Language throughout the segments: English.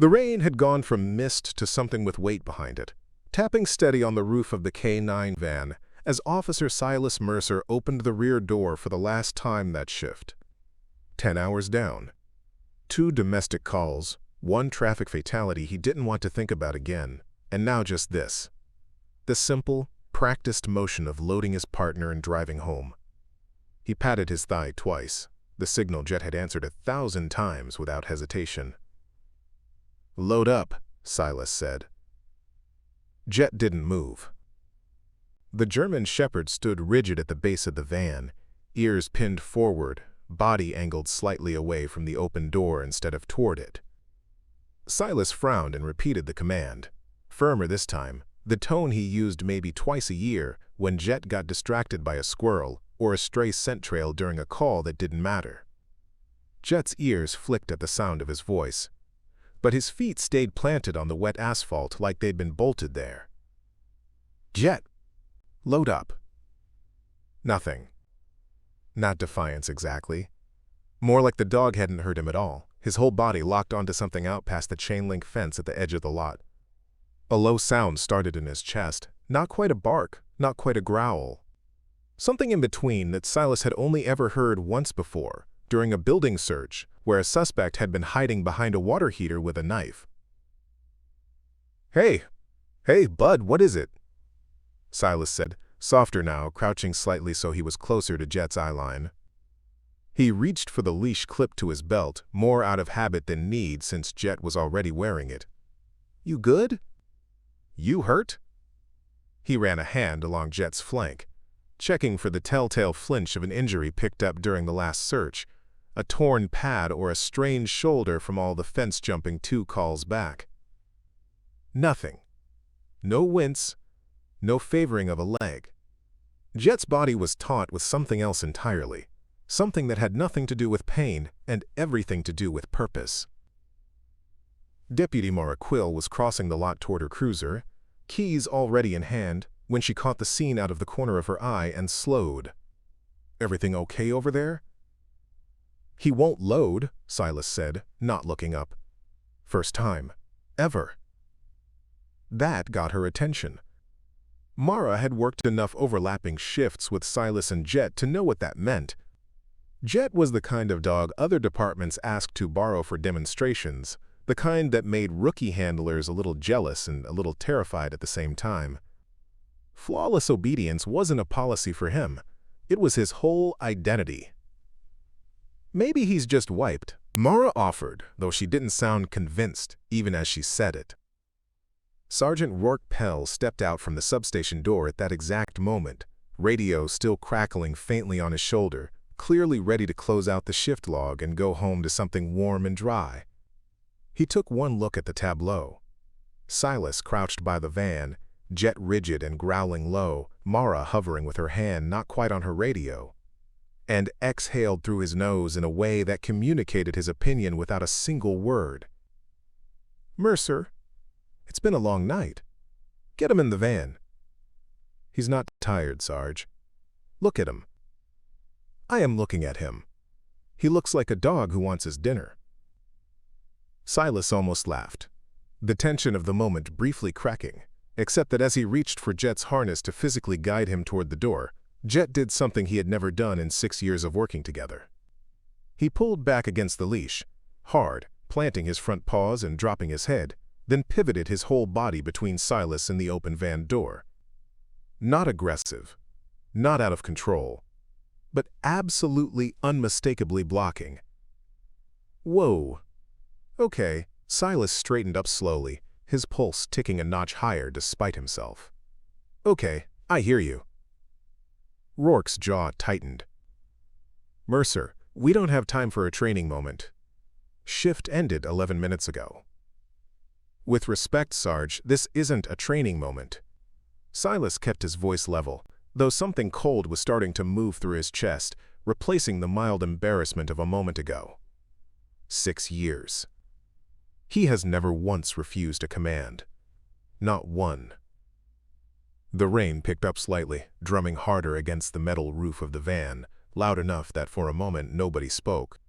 The rain had gone from mist to something with weight behind it, tapping steady on the roof of the K9 van as Officer Silas Mercer opened the rear door for the last time that shift. 10 hours down. 2 domestic calls, 1 traffic fatality he didn't want to think about again, and now just this. The simple, practiced motion of loading his partner and driving home. He patted his thigh twice. The signal Jet had answered 1,000 times without hesitation. "Load up," Silas said. Jet didn't move. The German shepherd stood rigid at the base of the van, ears pinned forward, body angled slightly away from the open door instead of toward it. Silas frowned and repeated the command, firmer this time, the tone he used maybe twice a year when Jet got distracted by a squirrel or a stray scent trail during a call that didn't matter. Jet's ears flicked at the sound of his voice, but his feet stayed planted on the wet asphalt like they'd been bolted there. "Jet, load up." Nothing. Not defiance exactly. More like the dog hadn't heard him at all, his whole body locked onto something out past the chain-link fence at the edge of the lot. A low sound started in his chest, not quite a bark, not quite a growl. Something in between that Silas had only ever heard once before, during a building search where a suspect had been hiding behind a water heater with a knife. Hey, bud, what is it?" Silas said, softer now, crouching slightly so he was closer to Jet's eyeline. He reached for the leash clipped to his belt, more out of habit than need since Jet was already wearing it. "You good? You hurt?" He ran a hand along Jet's flank, checking for the telltale flinch of an injury picked up during the last search, a torn pad or a strained shoulder from all the fence-jumping 2 calls back. Nothing. No wince, no favoring of a leg. Jet's body was taut with something else entirely, something that had nothing to do with pain and everything to do with purpose. Deputy Maura Quill was crossing the lot toward her cruiser, keys already in hand, when she caught the scene out of the corner of her eye and slowed. "Everything okay over there?" "He won't load," Silas said, not looking up. "First time. Ever." That got her attention. Mara had worked enough overlapping shifts with Silas and Jet to know what that meant. Jet was the kind of dog other departments asked to borrow for demonstrations, the kind that made rookie handlers a little jealous and a little terrified at the same time. Flawless obedience wasn't a policy for him. It was his whole identity. "Maybe he's just wiped," Mara offered, though she didn't sound convinced, even as she said it. Sergeant Rourke Pell stepped out from the substation door at that exact moment, radio still crackling faintly on his shoulder, clearly ready to close out the shift log and go home to something warm and dry. He took one look at the tableau. Silas crouched by the van, Jet rigid and growling low, Mara hovering with her hand not quite on her radio, and exhaled through his nose in a way that communicated his opinion without a single word. "Mercer, it's been a long night. Get him in the van." "He's not tired, Sarge. Look at him." "I am looking at him. He looks like a dog who wants his dinner." Silas almost laughed, the tension of the moment briefly cracking, except that as he reached for Jet's harness to physically guide him toward the door, Jet did something he had never done in 6 years of working together. He pulled back against the leash, hard, planting his front paws and dropping his head, then pivoted his whole body between Silas and the open van door. Not aggressive, not out of control, but absolutely unmistakably blocking. "Whoa. Okay." Silas straightened up slowly, his pulse ticking a notch higher despite himself. "Okay, I hear you." Rourke's jaw tightened. "Mercer, we don't have time for a training moment. Shift ended 11 minutes ago." "With respect, Sarge, this isn't a training moment." Silas kept his voice level, though something cold was starting to move through his chest, replacing the mild embarrassment of a moment ago. 6 years. He has never once refused a command. Not one. The rain picked up slightly, drumming harder against the metal roof of the van, loud enough that for a moment nobody spoke.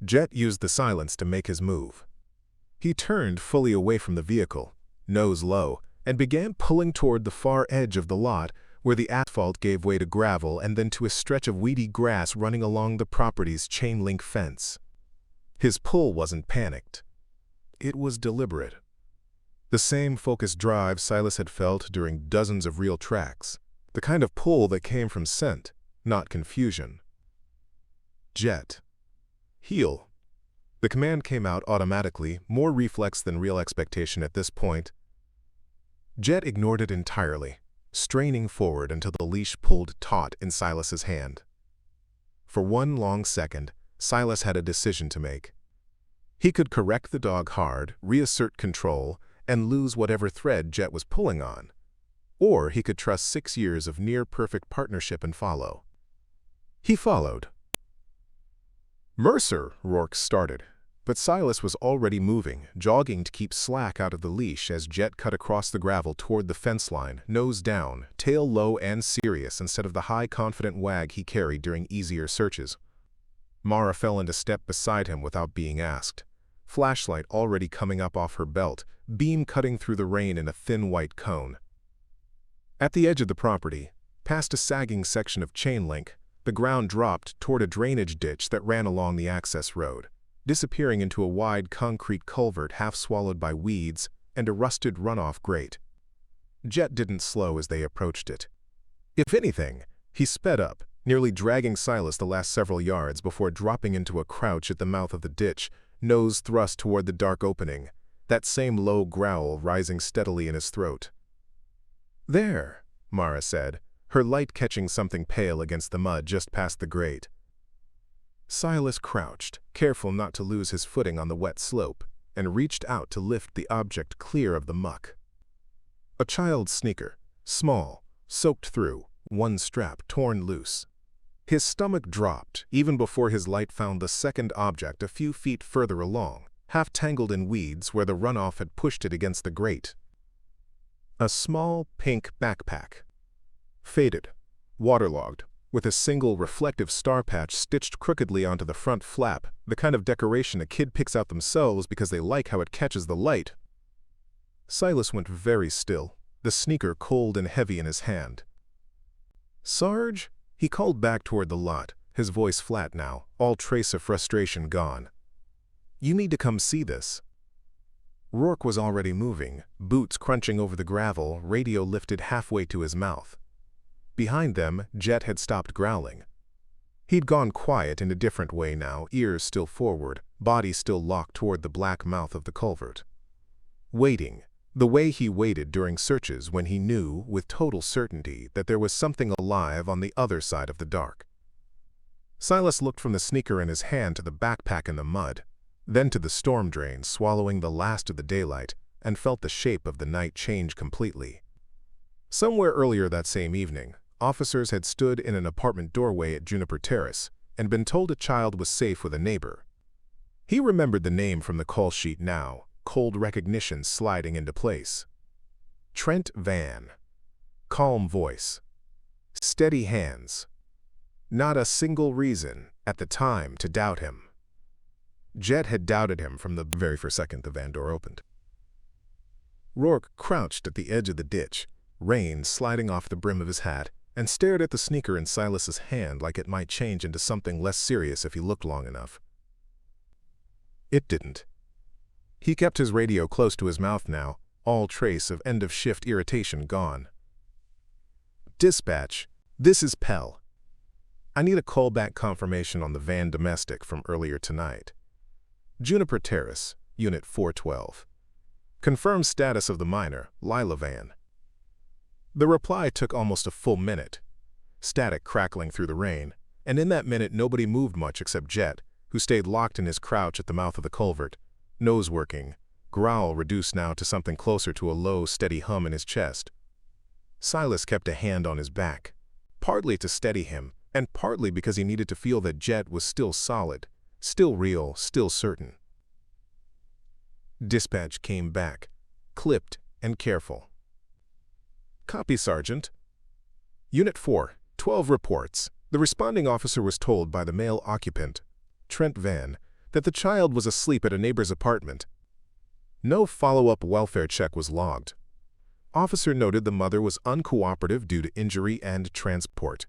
Jet used the silence to make his move. He turned fully away from the vehicle, nose low, and began pulling toward the far edge of the lot where the asphalt gave way to gravel and then to a stretch of weedy grass running along the property's chain-link fence. His pull wasn't panicked. It was deliberate. The same focused drive Silas had felt during dozens of real tracks, the kind of pull that came from scent, not confusion. Jet. Heel. The command came out automatically, more reflex than real expectation at this point. Jet ignored it entirely, straining forward until the leash pulled taut in Silas's hand. For one long second, Silas had a decision to make. He could correct the dog hard, reassert control, and lose whatever thread Jet was pulling on. Or he could trust 6 years of near-perfect partnership and follow. He followed. "Mercer," Rourke started, but Silas was already moving, jogging to keep slack out of the leash as Jet cut across the gravel toward the fence line, nose down, tail low and serious instead of the high, confident wag he carried during easier searches. Mara fell into step beside him without being asked, flashlight already coming up off her belt, beam cutting through the rain in a thin white cone. At the edge of the property, past a sagging section of chain link, the ground dropped toward a drainage ditch that ran along the access road, disappearing into a wide concrete culvert half swallowed by weeds and a rusted runoff grate. Jet didn't slow as they approached it. If anything, he sped up, nearly dragging Silas the last several yards before dropping into a crouch at the mouth of the ditch, nose thrust toward the dark opening, that same low growl rising steadily in his throat. "There," Mara said, her light catching something pale against the mud just past the grate. Silas crouched, careful not to lose his footing on the wet slope, and reached out to lift the object clear of the muck. A child's sneaker, small, soaked through, one strap torn loose. His stomach dropped even before his light found the second object a few feet further along, half tangled in weeds where the runoff had pushed it against the grate. A small pink backpack. Faded, waterlogged, with a single reflective star patch stitched crookedly onto the front flap, the kind of decoration a kid picks out themselves because they like how it catches the light. Silas went very still, the sneaker cold and heavy in his hand. "Sarge?" He called back toward the lot, his voice flat now, all trace of frustration gone. "You need to come see this." Rourke was already moving, boots crunching over the gravel, radio lifted halfway to his mouth. Behind them, Jet had stopped growling. He'd gone quiet in a different way now, ears still forward, body still locked toward the black mouth of the culvert. Waiting, the way he waited during searches when he knew, with total certainty, that there was something alive on the other side of the dark. Silas looked from the sneaker in his hand to the backpack in the mud, then to the storm drain swallowing the last of the daylight, and felt the shape of the night change completely. Somewhere earlier that same evening, officers had stood in an apartment doorway at Juniper Terrace and been told a child was safe with a neighbor. He remembered the name from the call sheet now, cold recognition sliding into place. Trent Van. Calm voice. Steady hands. Not a single reason, at the time, to doubt him. Jet had doubted him from the very first second the van door opened. Rourke crouched at the edge of the ditch, rain sliding off the brim of his hat, and stared at the sneaker in Silas's hand like it might change into something less serious if he looked long enough. It didn't. He kept his radio close to his mouth now, all trace of end-of-shift irritation gone. "Dispatch, this is Pell. I need a callback confirmation on the van domestic from earlier tonight. Juniper Terrace, Unit 412. Confirm status of the minor, Lila Van." The reply took almost a full minute, static crackling through the rain, and in that minute nobody moved much except Jet, who stayed locked in his crouch at the mouth of the culvert, nose working, growl reduced now to something closer to a low, steady hum in his chest. Silas kept a hand on his back, partly to steady him, and partly because he needed to feel that Jet was still solid, still real, still certain. Dispatch came back, clipped and careful. "Copy, Sergeant. Unit 4, 12 reports. The responding officer was told by the male occupant, Trent Van, that the child was asleep at a neighbor's apartment. No follow-up welfare check was logged. Officer noted the mother was uncooperative due to injury and transport.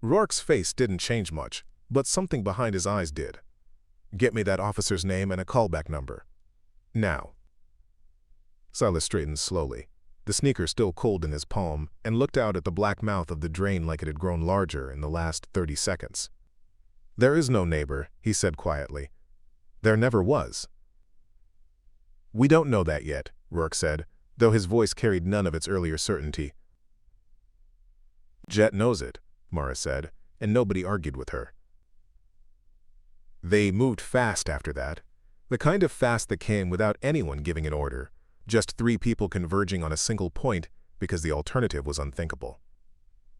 Rourke's face didn't change much, but something behind his eyes did. Get me that officer's name and a callback number. Now. Silas straightened slowly, the sneaker still cold in his palm, and looked out at the black mouth of the drain like it had grown larger in the last 30 seconds. There is no neighbor, he said quietly. There never was. We don't know that yet, Rourke said, though his voice carried none of its earlier certainty. Jet knows it, Mara said, and nobody argued with her. They moved fast after that, the kind of fast that came without anyone giving an order, just 3 people converging on a single point because the alternative was unthinkable.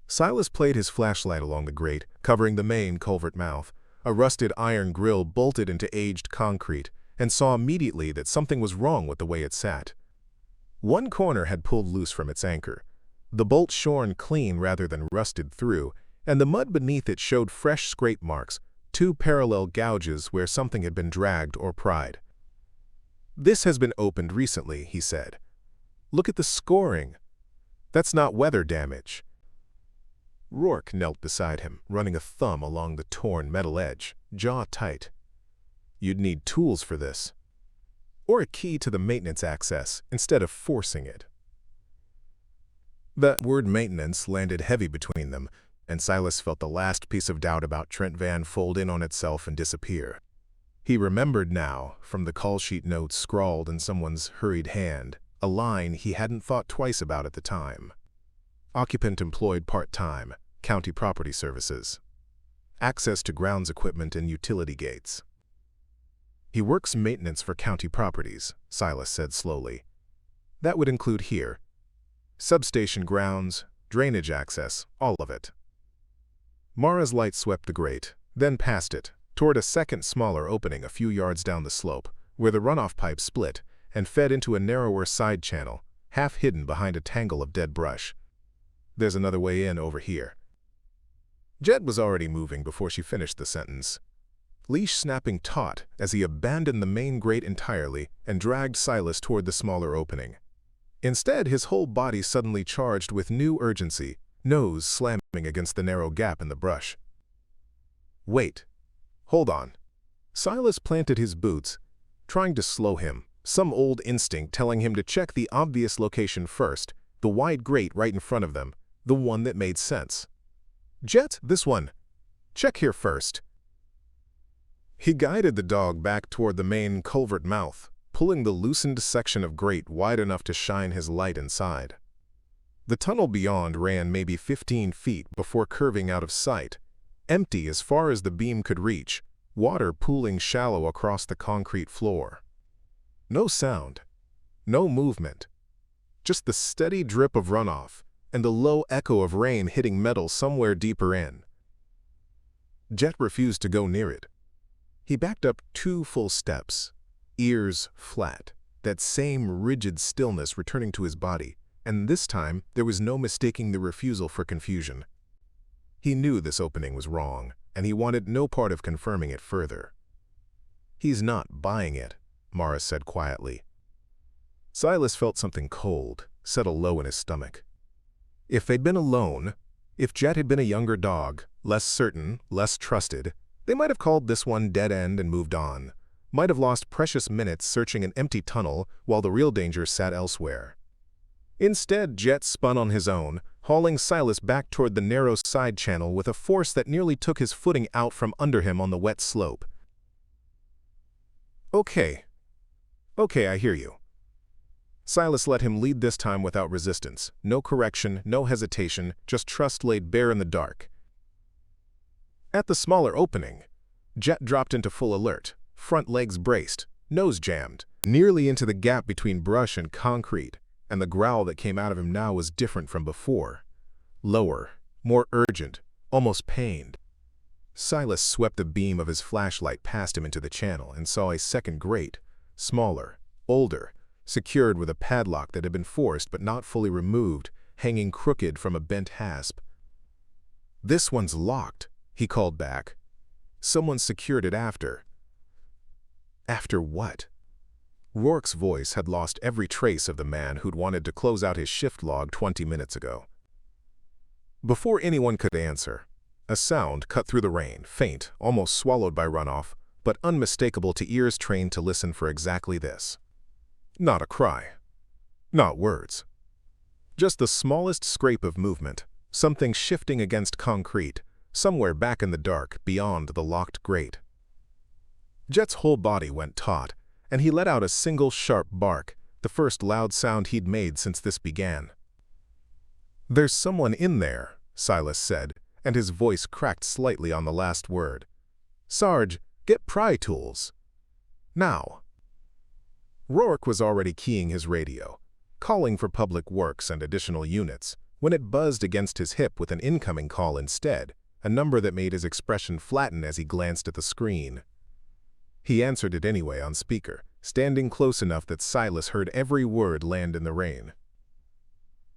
Silas played his flashlight along the grate, covering the main culvert mouth. A rusted iron grill bolted into aged concrete, and saw immediately that something was wrong with the way it sat. One corner had pulled loose from its anchor, the bolt shorn clean rather than rusted through, and the mud beneath it showed fresh scrape marks, 2 parallel gouges where something had been dragged or pried. This has been opened recently, he said. Look at the scoring. That's not weather damage. Rourke knelt beside him, running a thumb along the torn metal edge, jaw tight. You'd need tools for this. Or a key to the maintenance access, instead of forcing it. The word maintenance landed heavy between them, and Silas felt the last piece of doubt about Trent Van fold in on itself and disappear. He remembered now, from the call sheet notes scrawled in someone's hurried hand, a line he hadn't thought twice about at the time. Occupant employed part-time, county property services. Access to grounds equipment and utility gates. He works maintenance for county properties, Silas said slowly. That would include here. Substation grounds, drainage access, all of it. Mara's light swept the grate, then past it, toward a second smaller opening a few yards down the slope, where the runoff pipe split and fed into a narrower side channel, half hidden behind a tangle of dead brush. There's another way in over here. Jet was already moving before she finished the sentence. Leash snapping taut as he abandoned the main grate entirely and dragged Silas toward the smaller opening. Instead, his whole body suddenly charged with new urgency, nose slamming against the narrow gap in the brush. Wait. Hold on. Silas planted his boots, trying to slow him, some old instinct telling him to check the obvious location first, the wide grate right in front of them, the one that made sense. Jet, this one. Check here first. He guided the dog back toward the main culvert mouth, pulling the loosened section of grate wide enough to shine his light inside. The tunnel beyond ran maybe 15 feet before curving out of sight, empty as far as the beam could reach, water pooling shallow across the concrete floor. No sound, no movement, just the steady drip of runoff and the low echo of rain hitting metal somewhere deeper in. Jet refused to go near it. He backed up 2 full steps, ears flat, that same rigid stillness returning to his body, and this time there was no mistaking the refusal for confusion. He knew this opening was wrong, and he wanted no part of confirming it further. He's not buying it, Mara said quietly. Silas felt something cold settle low in his stomach. If they'd been alone, if Jet had been a younger dog, less certain, less trusted, they might have called this one dead end and moved on, might have lost precious minutes searching an empty tunnel while the real danger sat elsewhere. Instead, Jet spun on his own, hauling Silas back toward the narrow side channel with a force that nearly took his footing out from under him on the wet slope. Okay, I hear you. Silas let him lead this time without resistance, no correction, no hesitation, just trust laid bare in the dark. At the smaller opening, Jet dropped into full alert, front legs braced, nose jammed, nearly into the gap between brush and concrete, and the growl that came out of him now was different from before. Lower, more urgent, almost pained. Silas swept the beam of his flashlight past him into the channel and saw a second grate, smaller, older, secured with a padlock that had been forced but not fully removed, hanging crooked from a bent hasp. This one's locked, he called back. Someone secured it after. After what? Rourke's voice had lost every trace of the man who'd wanted to close out his shift log 20 minutes ago. Before anyone could answer, a sound cut through the rain, faint, almost swallowed by runoff, but unmistakable to ears trained to listen for exactly this. Not a cry. Not words. Just the smallest scrape of movement, something shifting against concrete, somewhere back in the dark beyond the locked grate. Jet's whole body went taut, and he let out a single sharp bark, the first loud sound he'd made since this began. "There's someone in there," Silas said, and his voice cracked slightly on the last word. "Sarge, get pry tools. Now." Rourke was already keying his radio, calling for public works and additional units, when it buzzed against his hip with an incoming call instead, a number that made his expression flatten as he glanced at the screen. He answered it anyway on speaker, standing close enough that Silas heard every word land in the rain.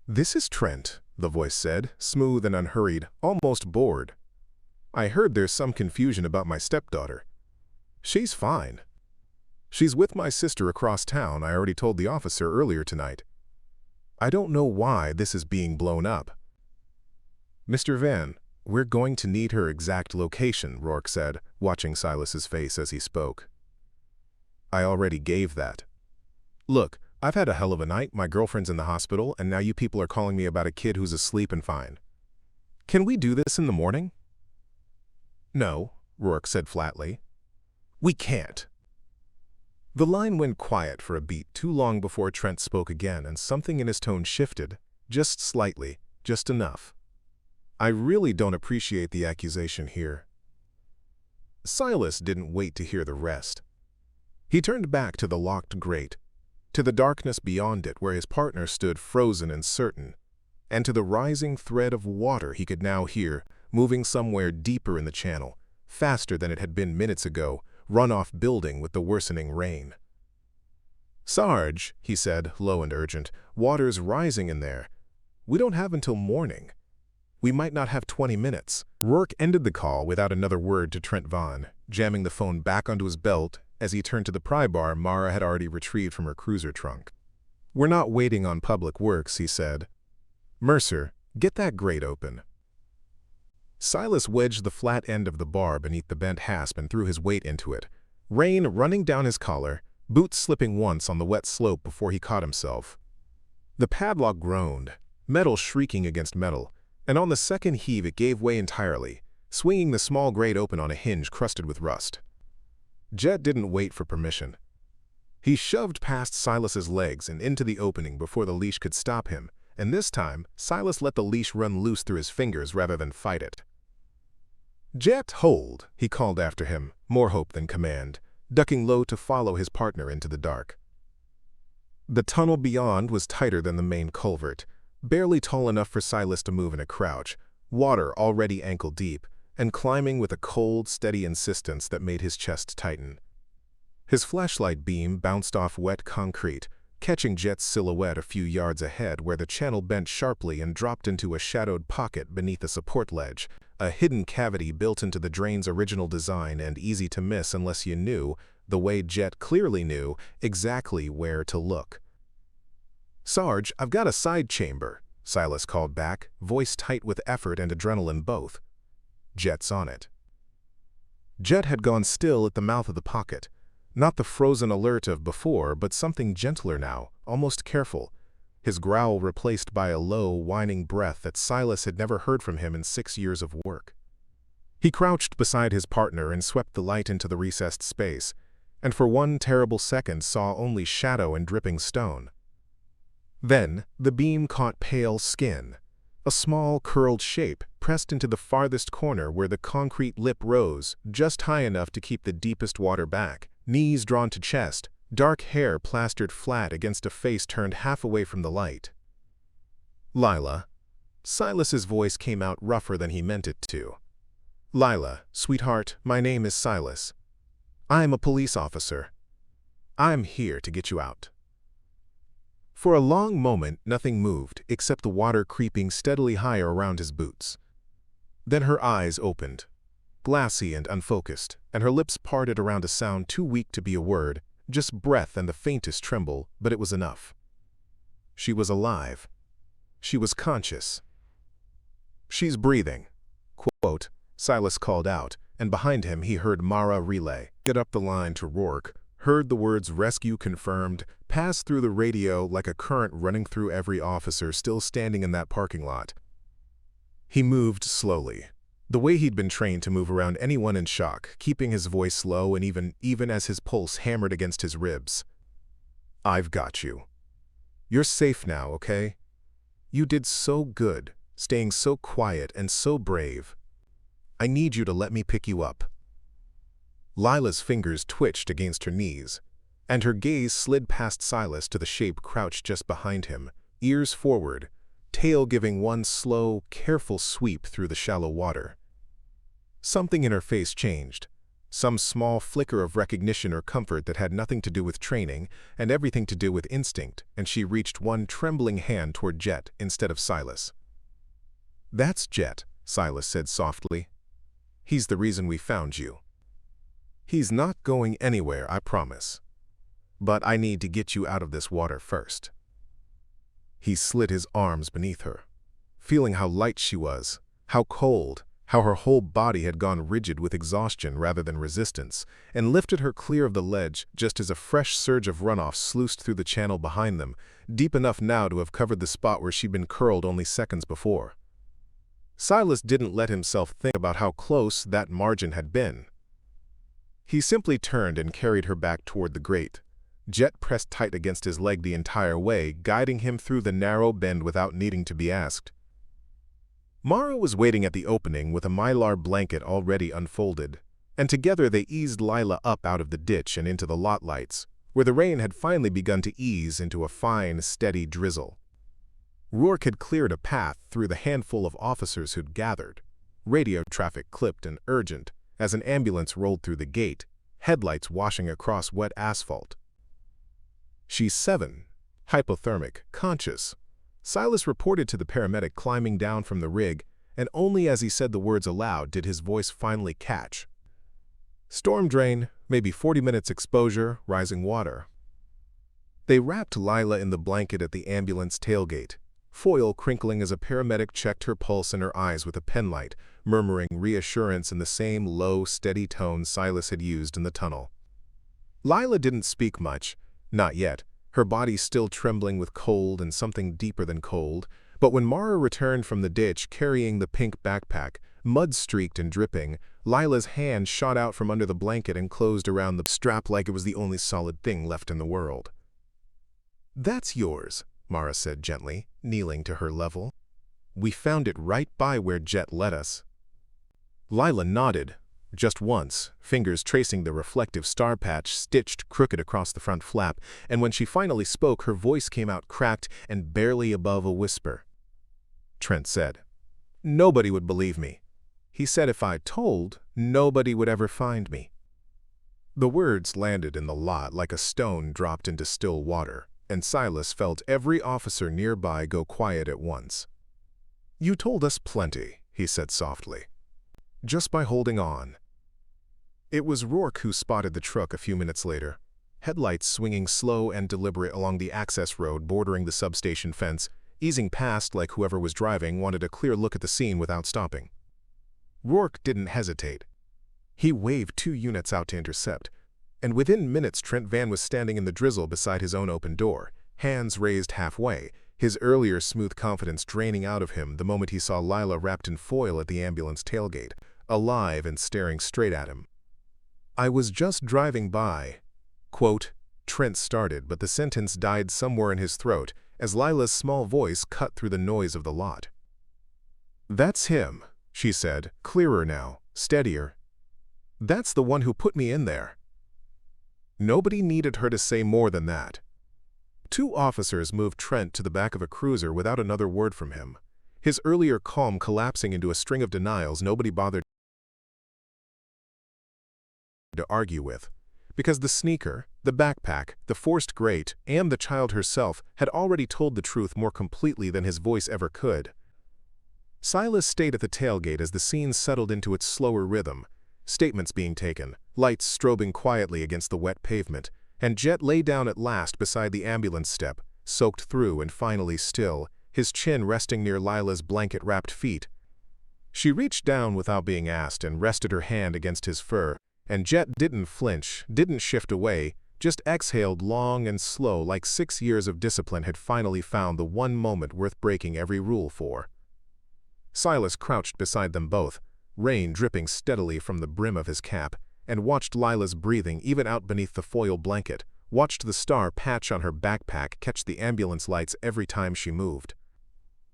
"This is Trent," the voice said, smooth and unhurried, almost bored. "I heard there's some confusion about my stepdaughter. She's fine. She's with my sister across town. I already told the officer earlier tonight. I don't know why this is being blown up." "Mr. Van, we're going to need her exact location," Rourke said, watching Silas's face as he spoke. "I already gave that. Look, I've had a hell of a night, my girlfriend's in the hospital, and now you people are calling me about a kid who's asleep and fine. Can we do this in the morning?" "No," Rourke said flatly. "We can't." The line went quiet for a beat too long before Trent spoke again, and something in his tone shifted, just slightly, just enough. "I really don't appreciate the accusation here." Silas didn't wait to hear the rest. He turned back to the locked grate, to the darkness beyond it where his partner stood frozen and certain, and to the rising thread of water he could now hear, moving somewhere deeper in the channel, faster than it had been minutes ago, runoff building with the worsening rain. "Sarge," he said, low and urgent, "water's rising in there. We don't have until morning. We might not have 20 minutes. Rourke ended the call without another word to Trent Vaughn, jamming the phone back onto his belt as he turned to the pry bar Mara had already retrieved from her cruiser trunk. "We're not waiting on public works," he said. "Mercer, get that grate open." Silas wedged the flat end of the bar beneath the bent hasp and threw his weight into it, rain running down his collar, boots slipping once on the wet slope before he caught himself. The padlock groaned, metal shrieking against metal, and on the second heave it gave way entirely, swinging the small grate open on a hinge crusted with rust. Jet didn't wait for permission. He shoved past Silas's legs and into the opening before the leash could stop him, and this time Silas let the leash run loose through his fingers rather than fight it. "Jet, hold," he called after him, more hope than command, ducking low to follow his partner into the dark. The tunnel beyond was tighter than the main culvert, barely tall enough for Silas to move in a crouch, water already ankle-deep, and climbing with a cold, steady insistence that made his chest tighten. His flashlight beam bounced off wet concrete, catching Jet's silhouette a few yards ahead where the channel bent sharply and dropped into a shadowed pocket beneath a support ledge, a hidden cavity built into the drain's original design and easy to miss unless you knew, the way Jet clearly knew, exactly where to look. "Sarge, I've got a side chamber," Silas called back, voice tight with effort and adrenaline both. "Jet's on it." Jet had gone still at the mouth of the pocket, not the frozen alert of before, but something gentler now, almost careful, his growl replaced by a low, whining breath that Silas had never heard from him in 6 years of work. He crouched beside his partner and swept the light into the recessed space, and for one terrible second saw only shadow and dripping stone. Then the beam caught pale skin, a small, curled shape pressed into the farthest corner where the concrete lip rose, just high enough to keep the deepest water back, knees drawn to chest, dark hair plastered flat against a face turned half away from the light. "Lila." Silas's voice came out rougher than he meant it to. "Lila, sweetheart, my name is Silas. I'm a police officer. I'm here to get you out." For a long moment, nothing moved except the water creeping steadily higher around his boots. Then her eyes opened, glassy and unfocused, and her lips parted around a sound too weak to be a word, Just breath and the faintest tremble, but it was enough. She was alive. She was conscious. "She's breathing," quote, Silas called out, and behind him he heard Mara relay. Get up the line to Rourke, heard the words "rescue confirmed" pass through the radio like a current running through every officer still standing in that parking lot. He moved slowly, the way he'd been trained to move around anyone in shock, keeping his voice low and even as his pulse hammered against his ribs. "I've got you. You're safe now, okay? You did so good, staying so quiet and so brave. I need you to let me pick you up." Lila's fingers twitched against her knees, and her gaze slid past Silas to the shape crouched just behind him, ears forward, tail giving one slow, careful sweep through the shallow water. Something in her face changed, some small flicker of recognition or comfort that had nothing to do with training and everything to do with instinct, and she reached one trembling hand toward Jet instead of Silas. "That's Jet," Silas said softly. "He's the reason we found you. He's not going anywhere, I promise. But I need to get you out of this water first." He slid his arms beneath her, feeling how light she was, how cold, how her whole body had gone rigid with exhaustion rather than resistance, and lifted her clear of the ledge just as a fresh surge of runoff sluiced through the channel behind them, deep enough now to have covered the spot where she'd been curled only seconds before. Silas didn't let himself think about how close that margin had been. He simply turned and carried her back toward the grate. Jet pressed tight against his leg the entire way, guiding him through the narrow bend without needing to be asked. Mara was waiting at the opening with a mylar blanket already unfolded, and together they eased Lila up out of the ditch and into the lot lights, where the rain had finally begun to ease into a fine, steady drizzle. Rourke had cleared a path through the handful of officers who'd gathered, radio traffic clipped and urgent, as an ambulance rolled through the gate, headlights washing across wet asphalt. "She's 7, hypothermic, conscious," Silas reported to the paramedic climbing down from the rig, and only as he said the words aloud did his voice finally catch. "Storm drain, maybe 40 minutes exposure, rising water." They wrapped Lila in the blanket at the ambulance tailgate, foil crinkling as a paramedic checked her pulse and her eyes with a penlight, murmuring reassurance in the same low, steady tone Silas had used in the tunnel. Lila didn't speak much, not yet, her body still trembling with cold and something deeper than cold, but when Mara returned from the ditch carrying the pink backpack, mud-streaked and dripping, Lila's hand shot out from under the blanket and closed around the strap like it was the only solid thing left in the world. "That's yours," Mara said gently, kneeling to her level. "We found it right by where Jet led us." Lila nodded, just once, fingers tracing the reflective star patch stitched crooked across the front flap, and when she finally spoke, her voice came out cracked and barely above a whisper. Trent said, "Nobody would believe me. He said if I told, nobody would ever find me." The words landed in the lot like a stone dropped into still water, and Silas felt every officer nearby go quiet at once. "You told us plenty," he said softly. "Just by holding on." It was Rourke who spotted the truck a few minutes later, headlights swinging slow and deliberate along the access road bordering the substation fence, easing past like whoever was driving wanted a clear look at the scene without stopping. Rourke didn't hesitate. He waved 2 units out to intercept, and within minutes Trent Van was standing in the drizzle beside his own open door, hands raised halfway, his earlier smooth confidence draining out of him the moment he saw Lila wrapped in foil at the ambulance tailgate, alive and staring straight at him. "I was just driving by," quote, Trent started, but the sentence died somewhere in his throat as Lila's small voice cut through the noise of the lot. "That's him," she said, clearer now, steadier. "That's the one who put me in there." Nobody needed her to say more than that. 2 officers moved Trent to the back of a cruiser without another word from him, his earlier calm collapsing into a string of denials nobody bothered to argue with, because the sneaker, the backpack, the forced grate, and the child herself had already told the truth more completely than his voice ever could. Silas stayed at the tailgate as the scene settled into its slower rhythm, statements being taken, lights strobing quietly against the wet pavement, And Jet lay down at last beside the ambulance step, soaked through and finally still, his chin resting near Lila's blanket-wrapped feet. She reached down without being asked and rested her hand against his fur, and Jet didn't flinch, didn't shift away, just exhaled long and slow like 6 years of discipline had finally found the one moment worth breaking every rule for. Silas crouched beside them both, rain dripping steadily from the brim of his cap, and watched Lila's breathing even out beneath the foil blanket, watched the star patch on her backpack catch the ambulance lights every time she moved.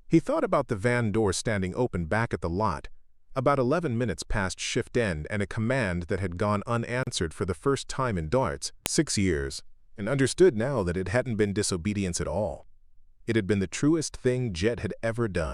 He thought about the van door standing open back at the lot, about 11 minutes past shift end, and a command that had gone unanswered for the first time in darts, 6 years, and understood now that it hadn't been disobedience at all. It had been the truest thing Jet had ever done.